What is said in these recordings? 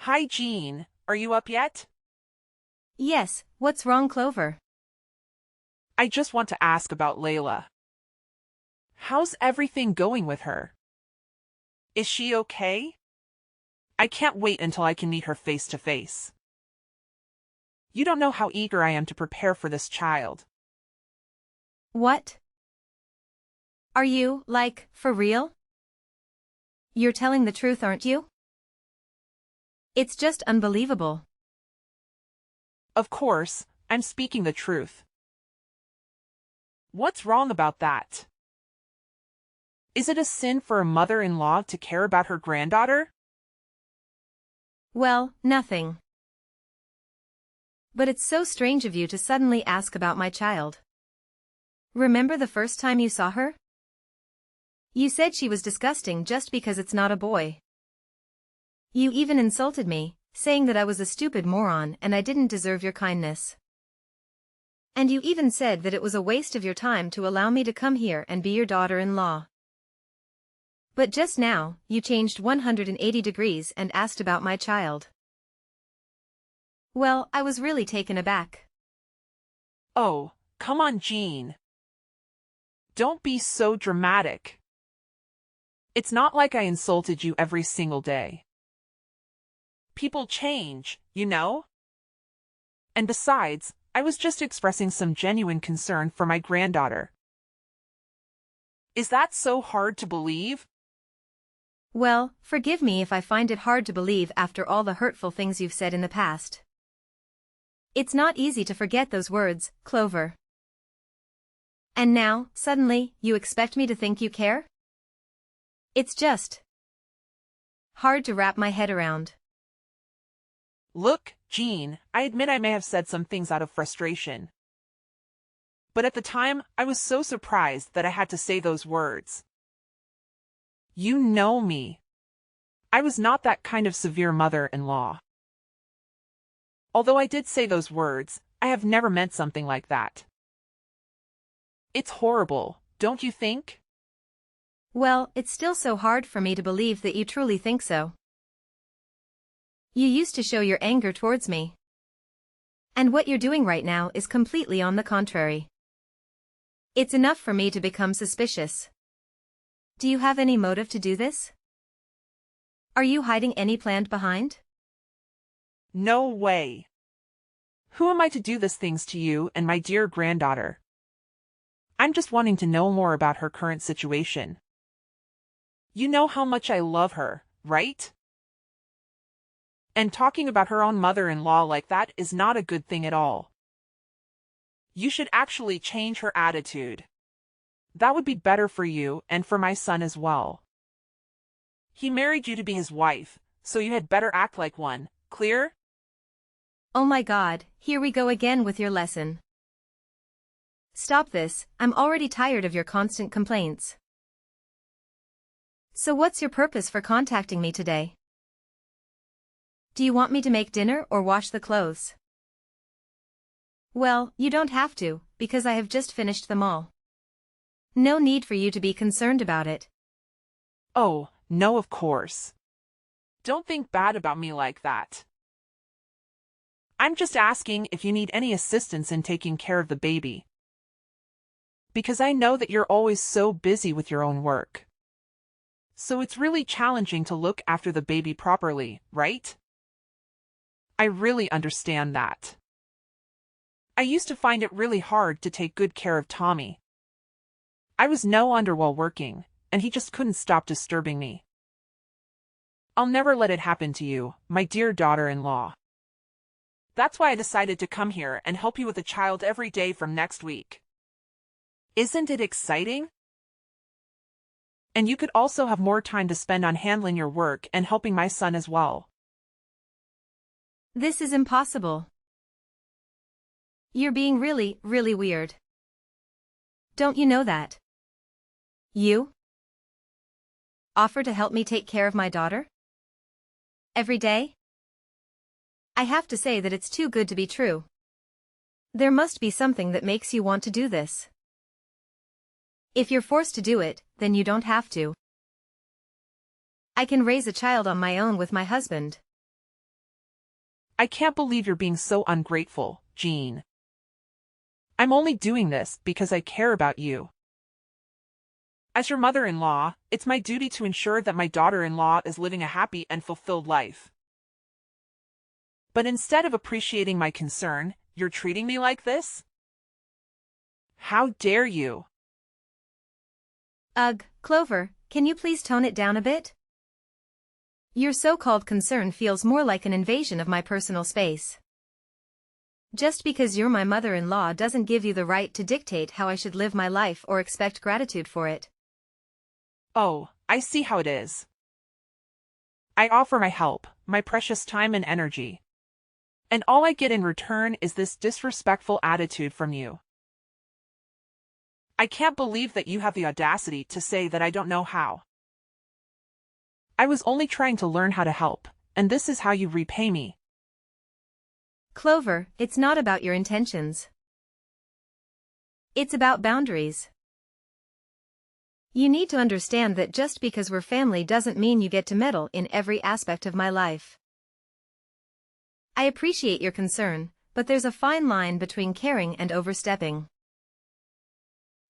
Hi, Jean. Are you up yet? Yes, what's wrong, Clover? I just want to ask about Layla. How's everything going with her? Is she okay? I can't wait until I can meet her face to face. You don't know how eager I am to prepare for this child. What? Are you, like, for real? You're telling the truth, aren't you? It's just unbelievable. Of course, I'm speaking the truth. What's wrong about that? Is it a sin for a mother-in-law to care about her granddaughter? Well, nothing. But it's so strange of you to suddenly ask about my child. Remember the first time you saw her? You said she was disgusting just because it's not a boy. You even insulted me, saying that I was a stupid moron and I didn't deserve your kindness. And you even said that it was a waste of your time to allow me to come here and be your daughter-in-law. But just now, you changed 180 degrees and asked about my child. Well, I was really taken aback. Oh, come on, Jean. Don't be so dramatic. It's not like I insulted you every single day. People change, you know? And besides, I was just expressing some genuine concern for my granddaughter. Is that so hard to believe? Well, forgive me if I find it hard to believe after all the hurtful things you've said in the past. It's not easy to forget those words, Clover. And now, suddenly, you expect me to think you care? It's just hard to wrap my head around. Look, Jean, I admit I may have said some things out of frustration. But at the time, I was so surprised that I had to say those words. You know me. I was not that kind of severe mother-in-law. Although I did say those words, I have never meant something like that. It's horrible, don't you think? Well, it's still so hard for me to believe that you truly think so. You used to show your anger towards me. And what you're doing right now is completely on the contrary. It's enough for me to become suspicious. Do you have any motive to do this? Are you hiding any plan behind? No way. Who am I to do these things to you and my dear granddaughter? I'm just wanting to know more about her current situation. You know how much I love her, right? And talking about her own mother-in-law like that is not a good thing at all. You should actually change her attitude. That would be better for you and for my son as well. He married you to be his wife, so you had better act like one, clear? Oh my God, here we go again with your lesson. Stop this, I'm already tired of your constant complaints. So what's your purpose for contacting me today? Do you want me to make dinner or wash the clothes? Well, you don't have to, because I have just finished them all. No need for you to be concerned about it. Oh, no, of course. Don't think bad about me like that. I'm just asking if you need any assistance in taking care of the baby. Because I know that you're always so busy with your own work. So it's really challenging to look after the baby properly, right? I really understand that. I used to find it really hard to take good care of Tommy. I was no wonder while working, and he just couldn't stop disturbing me. I'll never let it happen to you, my dear daughter-in-law. That's why I decided to come here and help you with the child every day from next week. Isn't it exciting? And you could also have more time to spend on handling your work and helping my son as well. This is impossible. You're being really, really weird. Don't you know that? You offer to help me take care of my daughter? Every day? I have to say that it's too good to be true. There must be something that makes you want to do this. If you're forced to do it, then you don't have to. I can raise a child on my own with my husband. I can't believe you're being so ungrateful, Jean. I'm only doing this because I care about you. As your mother-in-law, it's my duty to ensure that my daughter-in-law is living a happy and fulfilled life. But instead of appreciating my concern, you're treating me like this? How dare you? Ugh, Clover, can you please tone it down a bit? Your so-called concern feels more like an invasion of my personal space. Just because you're my mother-in-law doesn't give you the right to dictate how I should live my life or expect gratitude for it. Oh, I see how it is. I offer my help, my precious time and energy. And all I get in return is this disrespectful attitude from you. I can't believe that you have the audacity to say that I don't know how. I was only trying to learn how to help, and this is how you repay me. Clover, it's not about your intentions. It's about boundaries. You need to understand that just because we're family doesn't mean you get to meddle in every aspect of my life. I appreciate your concern, but there's a fine line between caring and overstepping.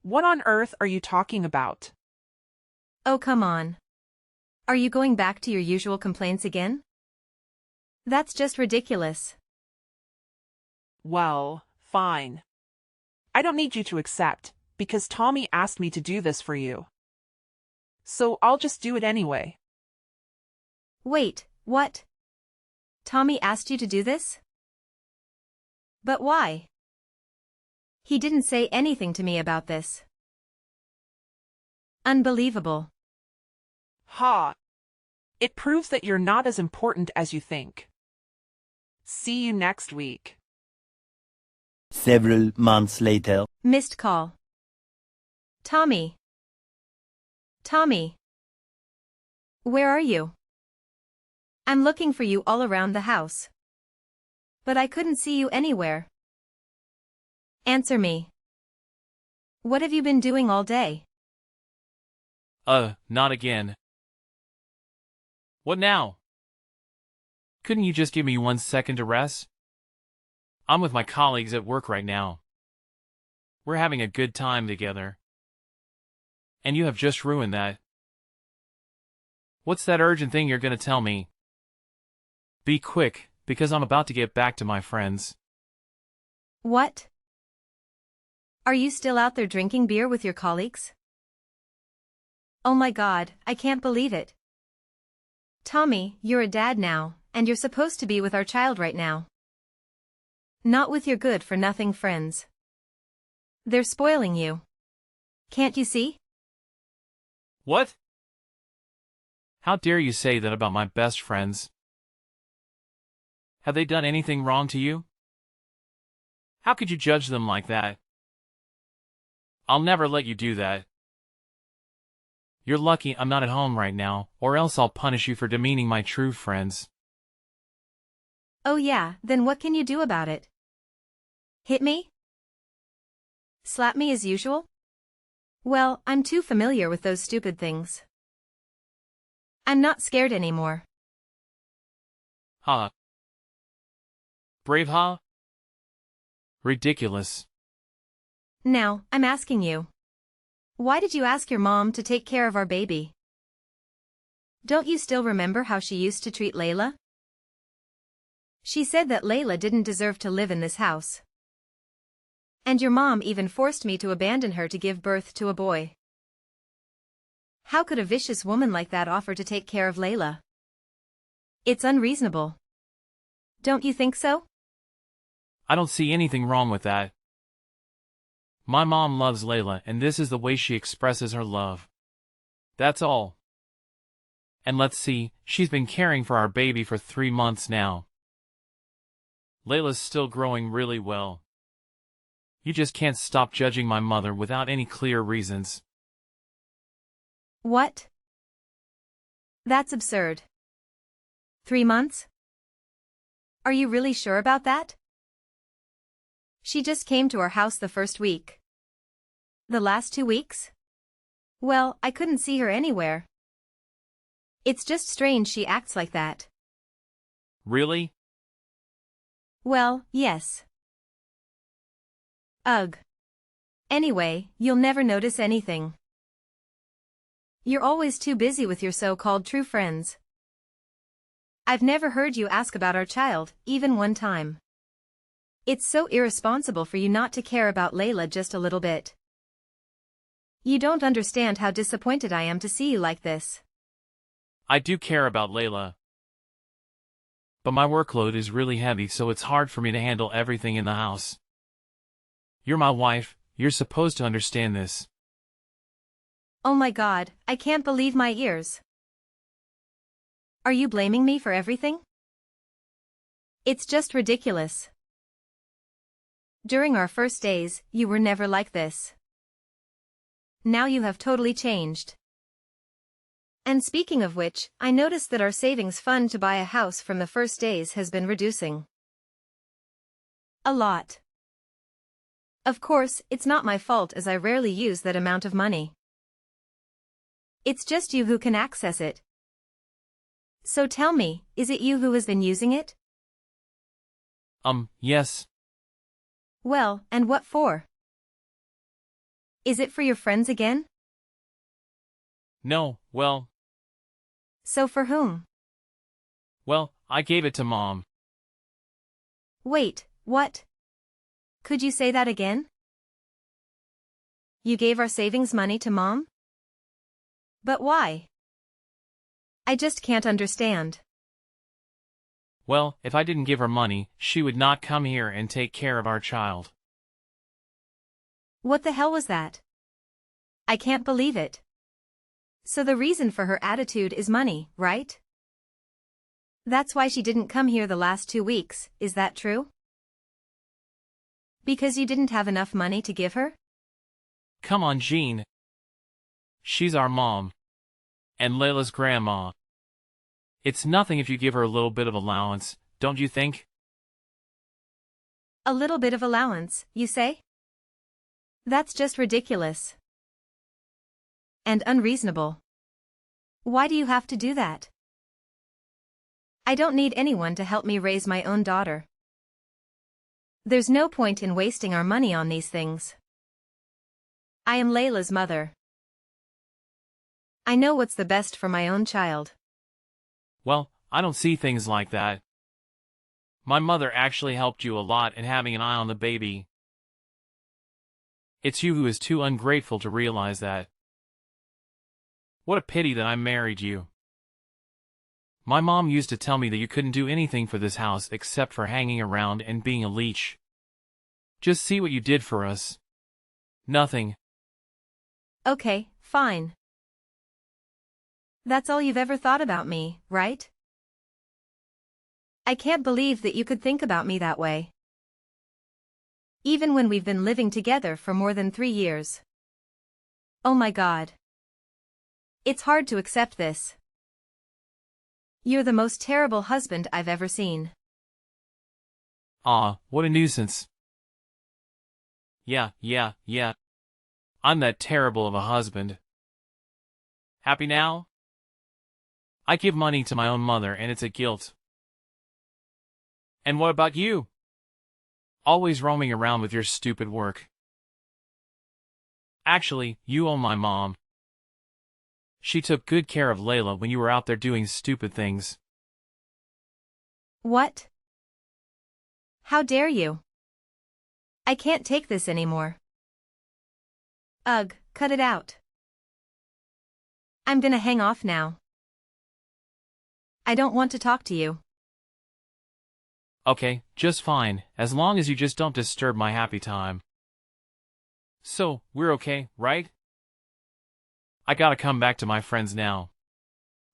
What on earth are you talking about? Oh, come on. Are you going back to your usual complaints again? That's just ridiculous. Well, fine. I don't need you to accept, because Tommy asked me to do this for you. So I'll just do it anyway. Wait, what? Tommy asked you to do this? But why? He didn't say anything to me about this. Unbelievable. Ha! It proves that you're not as important as you think. See you next week. Several months later. Missed call. Tommy. Tommy. Where are you? I'm looking for you all around the house. But I couldn't see you anywhere. Answer me. What have you been doing all day? Not again. What now? Couldn't you just give me 1 second to rest? I'm with my colleagues at work right now. We're having a good time together. And you have just ruined that. What's that urgent thing you're gonna tell me? Be quick, because I'm about to get back to my friends. What? Are you still out there drinking beer with your colleagues? Oh my God, I can't believe it. Tommy, you're a dad now, and you're supposed to be with our child right now. Not with your good-for-nothing friends. They're spoiling you. Can't you see? What? How dare you say that about my best friends? Have they done anything wrong to you? How could you judge them like that? I'll never let you do that. You're lucky I'm not at home right now, or else I'll punish you for demeaning my true friends. Oh yeah, then what can you do about it? Hit me? Slap me as usual? Well, I'm too familiar with those stupid things. I'm not scared anymore. Ha. Brave ha? Ridiculous. Now, I'm asking you. Why did you ask your mom to take care of our baby? Don't you still remember how she used to treat Layla? She said that Layla didn't deserve to live in this house. And your mom even forced me to abandon her to give birth to a boy. How could a vicious woman like that offer to take care of Layla? It's unreasonable. Don't you think so? I don't see anything wrong with that. My mom loves Layla, and this is the way she expresses her love. That's all. And let's see, she's been caring for our baby for 3 months now. Layla's still growing really well. You just can't stop judging my mother without any clear reasons. What? That's absurd. 3 months? Are you really sure about that? She just came to our house the first week. The last 2 weeks? Well, I couldn't see her anywhere. It's just strange she acts like that. Really? Well, yes. Ugh. Anyway, you'll never notice anything. You're always too busy with your so-called true friends. I've never heard you ask about our child, even one time. It's so irresponsible for you not to care about Layla just a little bit. You don't understand how disappointed I am to see you like this. I do care about Layla. But my workload is really heavy, so it's hard for me to handle everything in the house. You're my wife, you're supposed to understand this. Oh my God, I can't believe my ears. Are you blaming me for everything? It's just ridiculous. During our first days, you were never like this. Now you have totally changed. And speaking of which, I noticed that our savings fund to buy a house from the first days has been reducing. A lot. Of course, it's not my fault as I rarely use that amount of money. It's just you who can access it. So tell me, is it you who has been using it? Yes. Well, and what for? Is it for your friends again? No, well, So for whom? I gave it to Mom. Wait, what? Could you say that again? You gave our savings money to Mom? But why? I just can't understand. Well, if I didn't give her money, she would not come here and take care of our child. What the hell was that? I can't believe it. So the reason for her attitude is money, right? That's why she didn't come here the last 2 weeks, is that true? Because you didn't have enough money to give her? Come on, Jean. She's our mom. And Layla's grandma. It's nothing if you give her a little bit of allowance, don't you think? A little bit of allowance, you say? That's just ridiculous. And unreasonable. Why do you have to do that? I don't need anyone to help me raise my own daughter. There's no point in wasting our money on these things. I am Layla's mother. I know what's the best for my own child. Well, I don't see things like that. My mother actually helped you a lot in having an eye on the baby. It's you who is too ungrateful to realize that. What a pity that I married you. My mom used to tell me that you couldn't do anything for this house except for hanging around and being a leech. Just see what you did for us. Nothing. Okay, fine. That's all you've ever thought about me, right? I can't believe that you could think about me that way. Even when we've been living together for more than 3 years. Oh my God. It's hard to accept this. You're the most terrible husband I've ever seen. What a nuisance. Yeah. I'm that terrible of a husband. Happy now? I give money to my own mother and it's a guilt. And what about you? Always roaming around with your stupid work. Actually, you owe my mom. She took good care of Layla when you were out there doing stupid things. What? How dare you? I can't take this anymore. Ugh, cut it out. I'm gonna hang off now. I don't want to talk to you. Okay, just fine, as long as you just don't disturb my happy time. So, we're okay, right? I gotta come back to my friends now.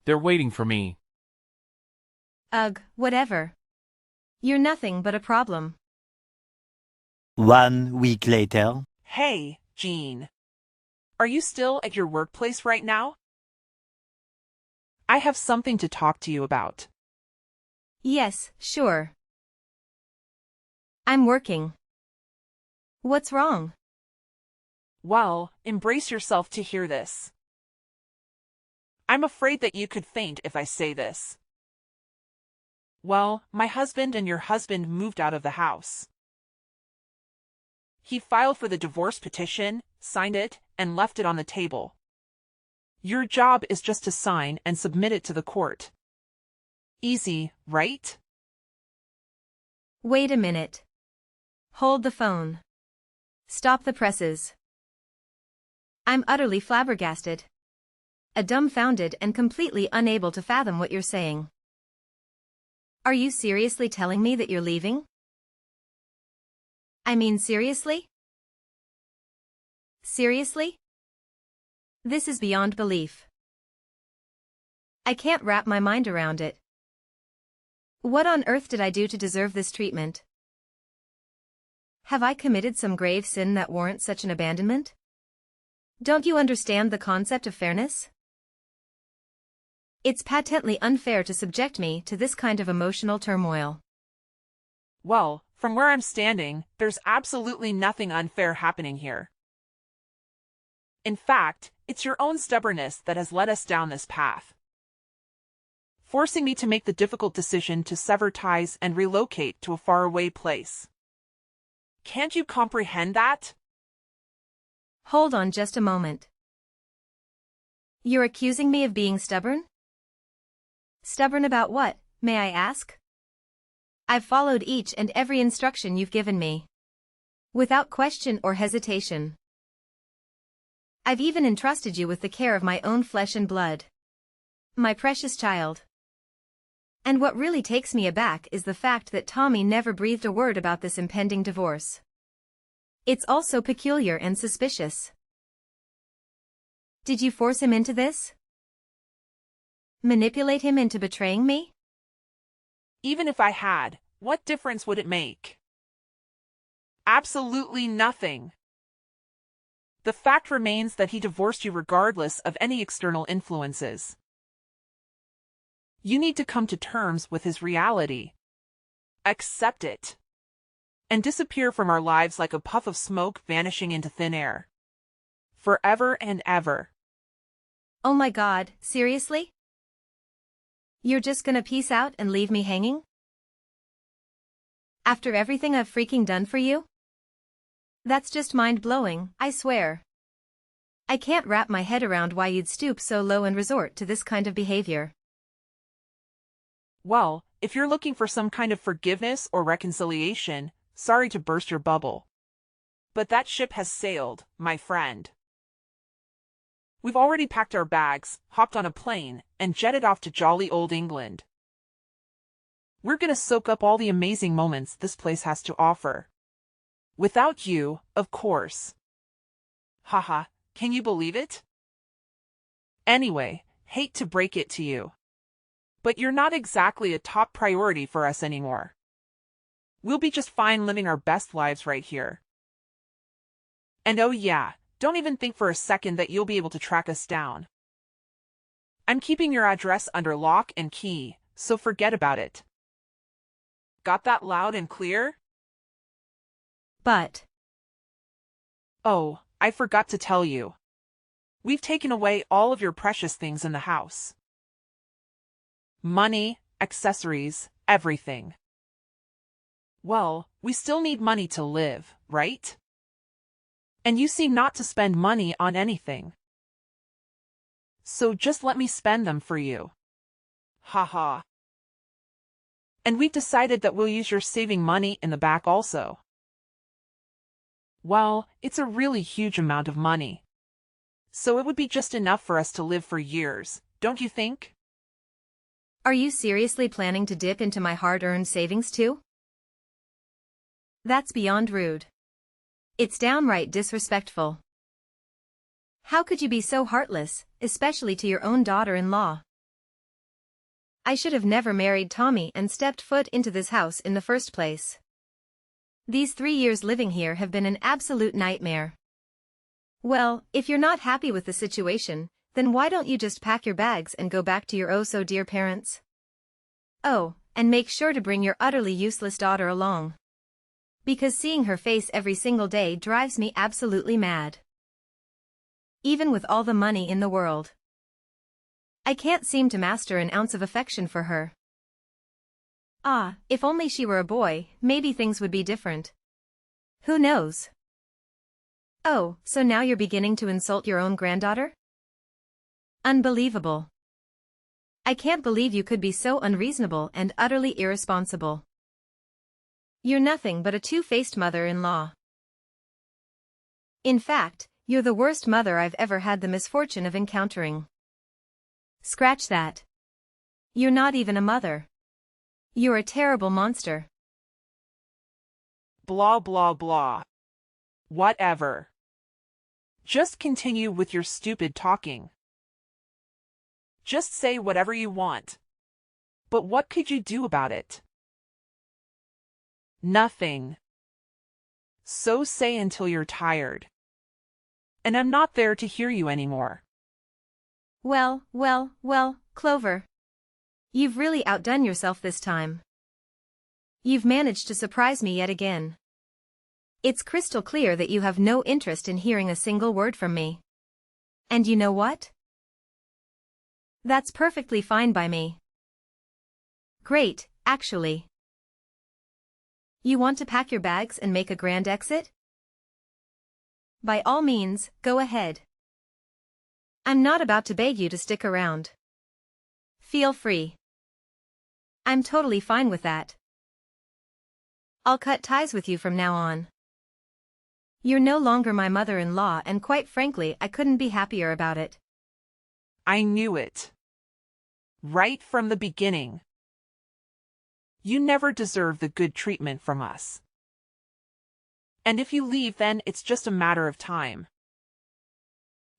They're waiting for me. Ugh, whatever. You're nothing but a problem. 1 week later. Hey, Jean. Are you still at your workplace right now? I have something to talk to you about. Yes, sure. I'm working. What's wrong? Well, embrace yourself to hear this. I'm afraid that you could faint if I say this. Well, my husband and your husband moved out of the house. He filed for the divorce petition, signed it, and left it on the table. Your job is just to sign and submit it to the court. Easy, right? Wait a minute. Hold the phone. Stop the presses. I'm utterly flabbergasted. Dumbfounded and completely unable to fathom what you're saying. Are you seriously telling me that you're leaving? I mean, seriously? Seriously? This is beyond belief. I can't wrap my mind around it. What on earth did I do to deserve this treatment? Have I committed some grave sin that warrants such an abandonment? Don't you understand the concept of fairness? It's patently unfair to subject me to this kind of emotional turmoil. Well, from where I'm standing, there's absolutely nothing unfair happening here. In fact, it's your own stubbornness that has led us down this path, forcing me to make the difficult decision to sever ties and relocate to a faraway place. Can't you comprehend that? Hold on just a moment. You're accusing me of being stubborn? Stubborn about what, may I ask? I've followed each and every instruction you've given me, without question or hesitation. I've even entrusted you with the care of my own flesh and blood. My precious child. And what really takes me aback is the fact that Tommy never breathed a word about this impending divorce. It's also peculiar and suspicious. Did you force him into this? Manipulate him into betraying me? Even if I had, what difference would it make? Absolutely nothing. The fact remains that he divorced you regardless of any external influences. You need to come to terms with his reality. Accept it. And disappear from our lives like a puff of smoke vanishing into thin air. Forever and ever. Oh my God, seriously? You're just gonna peace out and leave me hanging? After everything I've freaking done for you? That's just mind-blowing, I swear. I can't wrap my head around why you'd stoop so low and resort to this kind of behavior. Well, if you're looking for some kind of forgiveness or reconciliation, sorry to burst your bubble. But that ship has sailed, my friend. We've already packed our bags, hopped on a plane, and jetted off to jolly old England. We're gonna soak up all the amazing moments this place has to offer. Without you, of course. Haha, can you believe it? Anyway, hate to break it to you, but you're not exactly a top priority for us anymore. We'll be just fine living our best lives right here. And oh yeah, don't even think for a second that you'll be able to track us down. I'm keeping your address under lock and key, so forget about it. Got that loud and clear? But... Oh, I forgot to tell you. We've taken away all of your precious things in the house. Money, accessories, everything. Well, we still need money to live, right? And you seem not to spend money on anything. So just let me spend them for you. Haha. And we've decided that we'll use your saving money in the back also. Well, it's a really huge amount of money. So it would be just enough for us to live for years, don't you think? Are you seriously planning to dip into my hard-earned savings too? That's beyond rude. It's downright disrespectful. How could you be so heartless, especially to your own daughter-in-law? I should have never married Tommy and stepped foot into this house in the first place. These 3 years living here have been an absolute nightmare. Well, if you're not happy with the situation, then why don't you just pack your bags and go back to your oh-so-dear parents? Oh, and make sure to bring your utterly useless daughter along. Because seeing her face every single day drives me absolutely mad. Even with all the money in the world, I can't seem to master an ounce of affection for her. Ah, if only she were a boy, maybe things would be different. Who knows? Oh, so now you're beginning to insult your own granddaughter? Unbelievable. I can't believe you could be so unreasonable and utterly irresponsible. You're nothing but a two-faced mother-in-law. In fact, you're the worst mother I've ever had the misfortune of encountering. Scratch that. You're not even a mother. You're a terrible monster. Blah blah blah. Whatever. Just continue with your stupid talking. Just say whatever you want. But what could you do about it? Nothing. So say until you're tired. And I'm not there to hear you anymore. Well, Clover. You've really outdone yourself this time. You've managed to surprise me yet again. It's crystal clear that you have no interest in hearing a single word from me. And you know what? That's perfectly fine by me. Great, actually. You want to pack your bags and make a grand exit? By all means, go ahead. I'm not about to beg you to stick around. Feel free. I'm totally fine with that. I'll cut ties with you from now on. You're no longer my mother-in-law, and quite frankly, I couldn't be happier about it. I knew it. Right from the beginning. You never deserve the good treatment from us. And if you leave, then it's just a matter of time.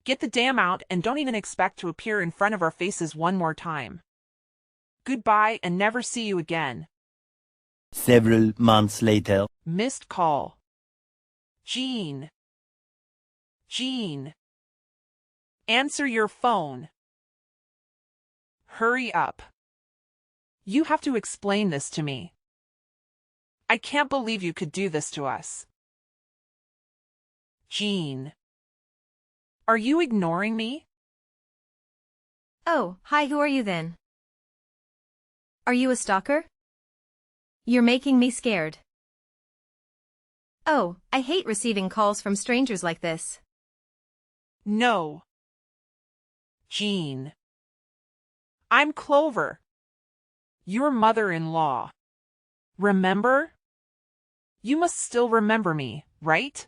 Get the damn out and don't even expect to appear in front of our faces one more time. Goodbye and never see you again. Several months later. Missed call. Jean. Jean. Answer your phone. Hurry up. You have to explain this to me. I can't believe you could do this to us. Jean. Are you ignoring me? Oh, hi, who are you then? Are you a stalker? You're making me scared. Oh, I hate receiving calls from strangers like this. No. Jean. I'm Clover. Your mother-in-law. Remember? You must still remember me, right?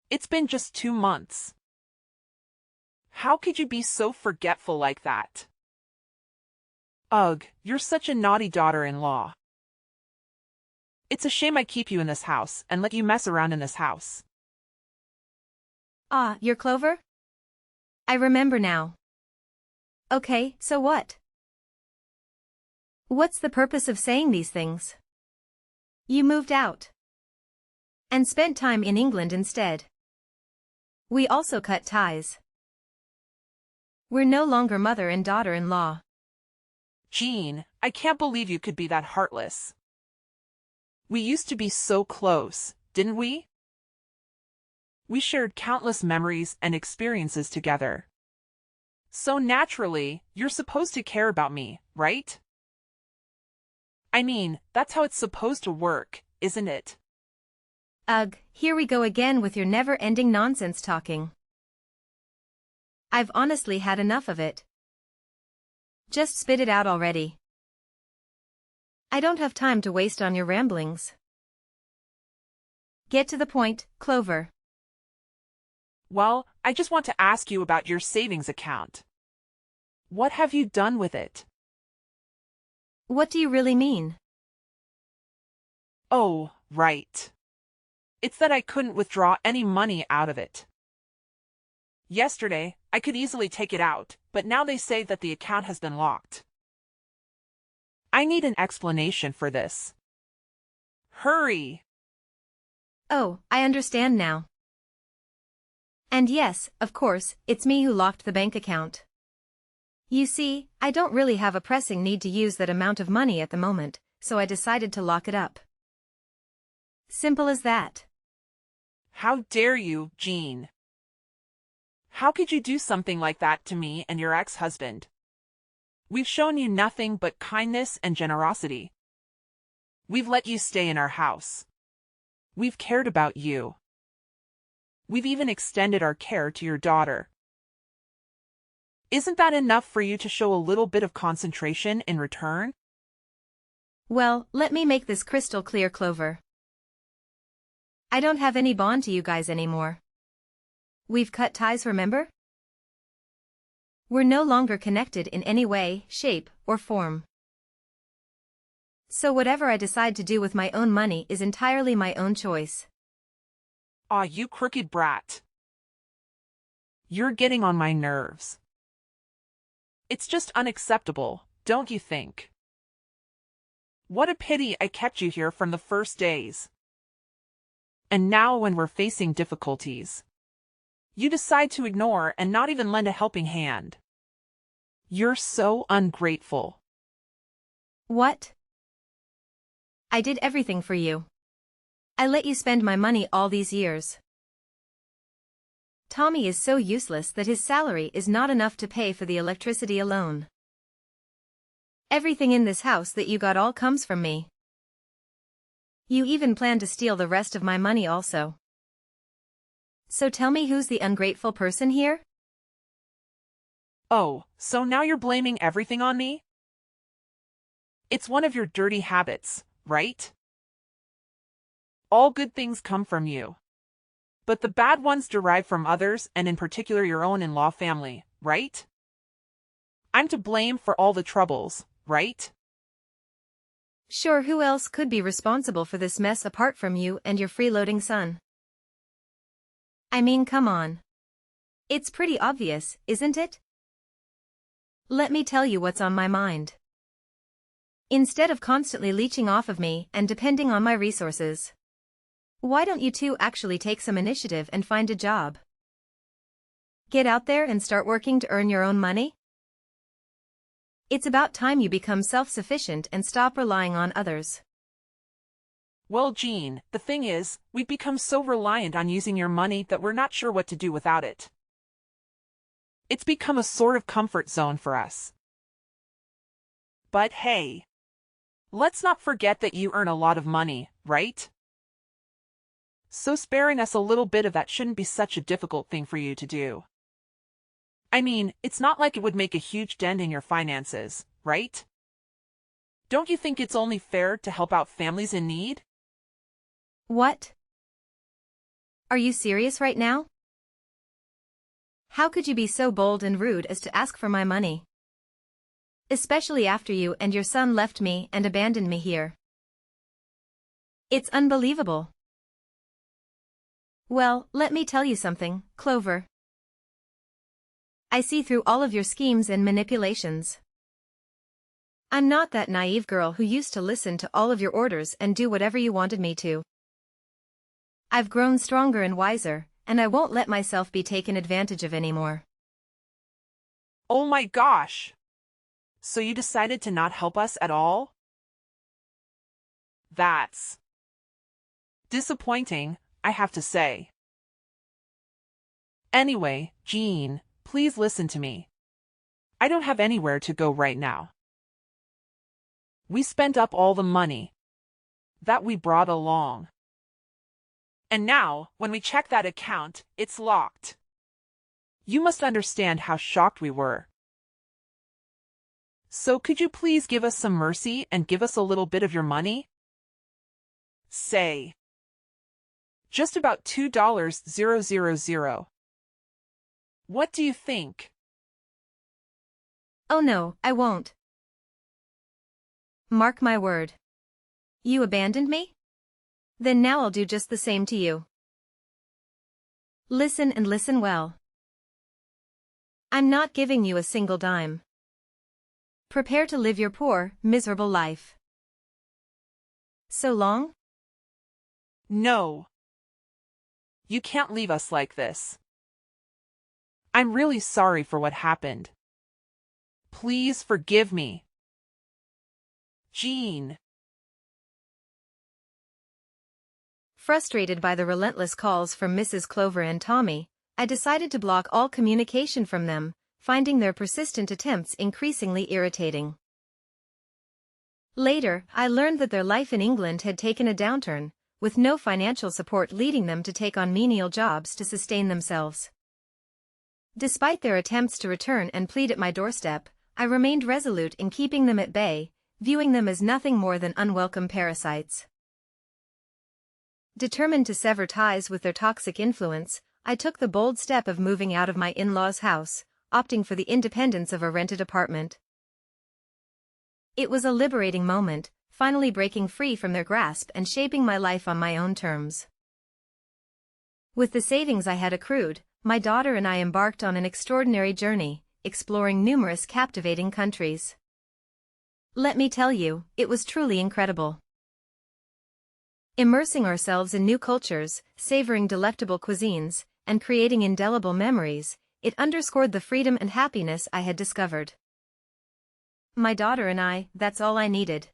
It's been just 2 months. How could you be so forgetful like that? Ugh, you're such a naughty daughter-in-law. It's a shame I keep you in this house and let you mess around in this house. Ah, you're Clover? I remember now. Okay, so what? What's the purpose of saying these things? You moved out. And spent time in England instead. We also cut ties. We're no longer mother and daughter-in-law. Jean, I can't believe you could be that heartless. We used to be so close, didn't we? We shared countless memories and experiences together. So naturally, you're supposed to care about me, right? I mean, that's how it's supposed to work, isn't it? Ugh, here we go again with your never-ending nonsense talking. I've honestly had enough of it. Just spit it out already. I don't have time to waste on your ramblings. Get to the point, Clover. Well, I just want to ask you about your savings account. What have you done with it? What do you really mean? Oh, right. It's that I couldn't withdraw any money out of it. Yesterday, I could easily take it out, but now they say that the account has been locked. I need an explanation for this. Hurry! Oh, I understand now. And yes, of course, it's me who locked the bank account. You see, I don't really have a pressing need to use that amount of money at the moment, so I decided to lock it up. Simple as that. How dare you, Jean? How could you do something like that to me and your ex-husband? We've shown you nothing but kindness and generosity. We've let you stay in our house. We've cared about you. We've even extended our care to your daughter. Isn't that enough for you to show a little bit of concentration in return? Well, let me make this crystal clear, Clover. I don't have any bond to you guys anymore. We've cut ties, remember? We're no longer connected in any way, shape, or form. So whatever I decide to do with my own money is entirely my own choice. Aw, you crooked brat. You're getting on my nerves. It's just unacceptable, don't you think? What a pity I kept you here from the first days. And now when we're facing difficulties, you decide to ignore and not even lend a helping hand. You're so ungrateful. What? I did everything for you. I let you spend my money all these years. Tommy is so useless that his salary is not enough to pay for the electricity alone. Everything in this house that you got all comes from me. You even plan to steal the rest of my money also. So tell me, who's the ungrateful person here? Oh, so now you're blaming everything on me? It's one of your dirty habits, right? All good things come from you. But the bad ones derive from others, and in particular your own in-law family, right? I'm to blame for all the troubles, right? Sure, who else could be responsible for this mess apart from you and your freeloading son? I mean, come on. It's pretty obvious, isn't it? Let me tell you what's on my mind. Instead of constantly leeching off of me and depending on my resources, why don't you two actually take some initiative and find a job? Get out there and start working to earn your own money? It's about time you become self-sufficient and stop relying on others. Well, Jean, the thing is, we've become so reliant on using your money that we're not sure what to do without it. It's become a sort of comfort zone for us. But hey, let's not forget that you earn a lot of money, right? So sparing us a little bit of that shouldn't be such a difficult thing for you to do. I mean, it's not like it would make a huge dent in your finances, right? Don't you think it's only fair to help out families in need? What? Are you serious right now? How could you be so bold and rude as to ask for my money? Especially after you and your son left me and abandoned me here. It's unbelievable. Well, let me tell you something, Clover. I see through all of your schemes and manipulations. I'm not that naive girl who used to listen to all of your orders and do whatever you wanted me to. I've grown stronger and wiser, and I won't let myself be taken advantage of anymore. Oh my gosh! So you decided to not help us at all? That's disappointing, I have to say. Anyway, Jean, please listen to me. I don't have anywhere to go right now. We spent up all the money that we brought along. And now, when we check that account, it's locked. You must understand how shocked we were. So could you please give us some mercy and give us a little bit of your money? Say, just about $2,000. What do you think? Oh no, I won't. Mark my word. You abandoned me? Then now I'll do just the same to you. Listen and listen well. I'm not giving you a single dime. Prepare to live your poor, miserable life. So long? No. You can't leave us like this. I'm really sorry for what happened. Please forgive me. Jean. Frustrated by the relentless calls from Mrs. Clover and Tommy, I decided to block all communication from them, finding their persistent attempts increasingly irritating. Later, I learned that their life in England had taken a downturn, with no financial support leading them to take on menial jobs to sustain themselves. Despite their attempts to return and plead at my doorstep, I remained resolute in keeping them at bay, viewing them as nothing more than unwelcome parasites. Determined to sever ties with their toxic influence, I took the bold step of moving out of my in-laws' house, opting for the independence of a rented apartment. It was a liberating moment, finally breaking free from their grasp and shaping my life on my own terms. With the savings I had accrued, my daughter and I embarked on an extraordinary journey, exploring numerous captivating countries. Let me tell you, it was truly incredible. Immersing ourselves in new cultures, savoring delectable cuisines, and creating indelible memories, it underscored the freedom and happiness I had discovered. My daughter and I, that's all I needed.